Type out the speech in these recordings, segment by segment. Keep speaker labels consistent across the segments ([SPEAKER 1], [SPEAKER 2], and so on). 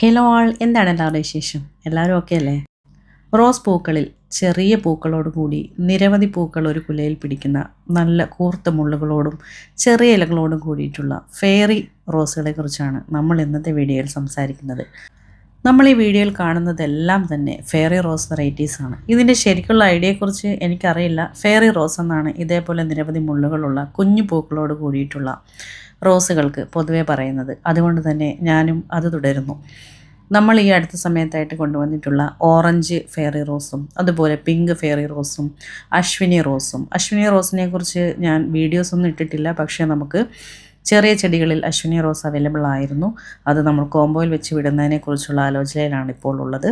[SPEAKER 1] Hello ആൾ, എന്താണ് എല്ലാവരുടെ വിശേഷം? എല്ലാവരും ഓക്കെ അല്ലേ? റോസ് പൂക്കളിൽ ചെറിയ പൂക്കളോട് കൂടി നിരവധി പൂക്കൾ ഒരു കുലയിൽ പിടിക്കുന്ന നല്ല കൂർത്ത മുള്ളുകളോടും ചെറിയ ഇലകളോടും കൂടിയിട്ടുള്ള ഫെയറി റോസുകളെ കുറിച്ചാണ് നമ്മൾ ഇന്നത്തെ വീഡിയോയിൽ സംസാരിക്കുന്നത്. നമ്മൾ ഈ വീഡിയോയിൽ കാണുന്നതെല്ലാം തന്നെ ഫെയറി റോസ് വെറൈറ്റീസ് ആണ്. ഇതിൻ്റെ ശരിക്കുള്ള ഐഡിയയെക്കുറിച്ച് എനിക്കറിയില്ല. ഫെയറി റോസ് എന്നാണ് ഇതേപോലെ നിരവധി മുള്ളുകളുള്ള കുഞ്ഞു പൂക്കളോട് കൂടിയിട്ടുള്ള റോസുകൾക്ക് പൊതുവെ പറയുന്നത്. അതുകൊണ്ട് തന്നെ ഞാനും അത് തുടരുന്നു. നമ്മൾ ഈ അടുത്ത സമയത്തായിട്ട് കൊണ്ടുവന്നിട്ടുള്ള ഓറഞ്ച് ഫെയറി റോസും അതുപോലെ പിങ്ക് ഫെയറി റോസും അശ്വിനി റോസിനെ കുറിച്ച് ഞാൻ വീഡിയോസൊന്നും ഇട്ടിട്ടില്ല. പക്ഷേ നമുക്ക് ചെറിയ ചെടികളിൽ അശ്വിനി റോസ് അവൈലബിൾ ആയിരുന്നു. അത് നമ്മൾ കോംബോയിൽ വെച്ച് വിടുന്നതിനെക്കുറിച്ചുള്ള ആലോചനയിലാണ് ഇപ്പോൾ ഉള്ളത്.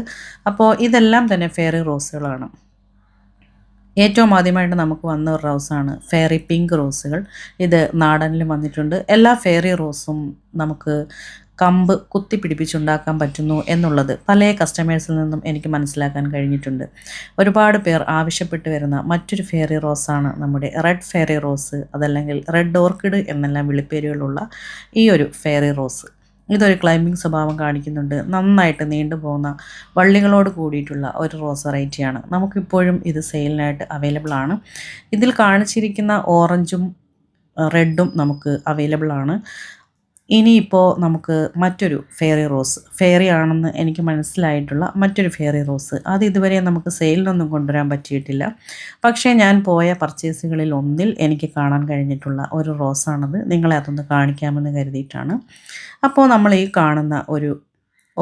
[SPEAKER 1] അപ്പോൾ ഇതെല്ലാം തന്നെ ഫെയറി റോസുകളാണ്. ഏറ്റവും ആദ്യമായിട്ട് നമുക്ക് വന്ന ഒരു റോസാണ് ഫെയറി പിങ്ക് റോസുകൾ. ഇത് നാടനിലും വന്നിട്ടുണ്ട്. എല്ലാ ഫെയറി റോസും നമുക്ക് കമ്പ് കുത്തി പിടിപ്പിച്ചുണ്ടാക്കാൻ പറ്റുന്നു എന്നുള്ളത് പല കസ്റ്റമേഴ്സിൽ നിന്നും എനിക്ക് മനസ്സിലാക്കാൻ കഴിഞ്ഞിട്ടുണ്ട്. ഒരുപാട് പേർ ആവശ്യപ്പെട്ട് വരുന്ന മറ്റൊരു ഫെയറി റോസാണ് നമ്മുടെ റെഡ് ഫെയറി റോസ്, അതല്ലെങ്കിൽ റെഡ് ഓർക്കിഡ് എന്നെല്ലാം വിളിപ്പേരുകളുള്ള ഈ ഒരു ഫെയറി റോസ്. ഇതൊരു ക്ലൈമ്പിംഗ് സ്വഭാവം കാണിക്കുന്നുണ്ട്. നന്നായിട്ട് നീണ്ടുപോകുന്ന വള്ളികളോട് കൂടിയിട്ടുള്ള ഒരു റോസ് വെറൈറ്റിയാണ്. നമുക്കിപ്പോഴും ഇത് സെയിലിനായിട്ട് അവൈലബിൾ ആണ്. ഇതിൽ കാണിച്ചിരിക്കുന്ന ഓറഞ്ചും റെഡും നമുക്ക് അവൈലബിൾ ആണ്. ഇനിയിപ്പോൾ നമുക്ക് മറ്റൊരു ഫെയറി ആണെന്ന് എനിക്ക് മനസ്സിലായിട്ടുള്ള മറ്റൊരു ഫെയറി റോസ്, അത് ഇതുവരെ നമുക്ക് സെയിലിനൊന്നും കൊണ്ടുവരാൻ പറ്റിയിട്ടില്ല. പക്ഷേ ഞാൻ പോയ പർച്ചേസുകളിൽ ഒന്നിൽ എനിക്ക് കാണാൻ കഴിഞ്ഞിട്ടുള്ള ഒരു റോസാണത്. നിങ്ങളെ അതൊന്ന് കാണിക്കാമെന്ന് കരുതിയിട്ടാണ്. അപ്പോൾ നമ്മൾ ഈ കാണുന്ന ഒരു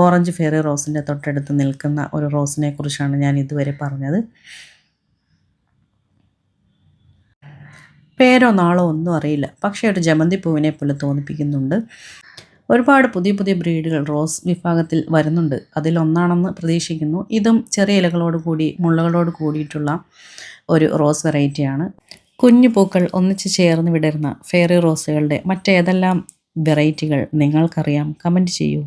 [SPEAKER 1] ഓറഞ്ച് ഫെയറി റോസിൻ്റെ തൊട്ടടുത്ത് നിൽക്കുന്ന ഒരു റോസിനെ കുറിച്ചാണ് ഞാൻ ഇതുവരെ പറഞ്ഞത്. പേരോ നാളോ ഒന്നും അറിയില്ല, പക്ഷേ ഒരു ജമന്തി പൂവിനെ പോലെ തോന്നിപ്പിക്കുന്നുണ്ട്. ഒരുപാട് പുതിയ പുതിയ ബ്രീഡുകൾ റോസ് വിഭാഗത്തിൽ വരുന്നുണ്ട്. അതിലൊന്നാണെന്ന് പ്രതീക്ഷിക്കുന്നു. ഇതും ചെറിയ ഇലകളോട് കൂടി മുള്ളകളോട് കൂടിയിട്ടുള്ള ഒരു റോസ് വെറൈറ്റിയാണ്. കുഞ്ഞു പൂക്കൾ ഒന്നിച്ച് ചേർന്ന് വിടരുന്ന ഫെയറി റോസുകളുടെ മറ്റേതെല്ലാം വെറൈറ്റികൾ നിങ്ങൾക്കറിയാം? കമൻറ്റ് ചെയ്യൂ.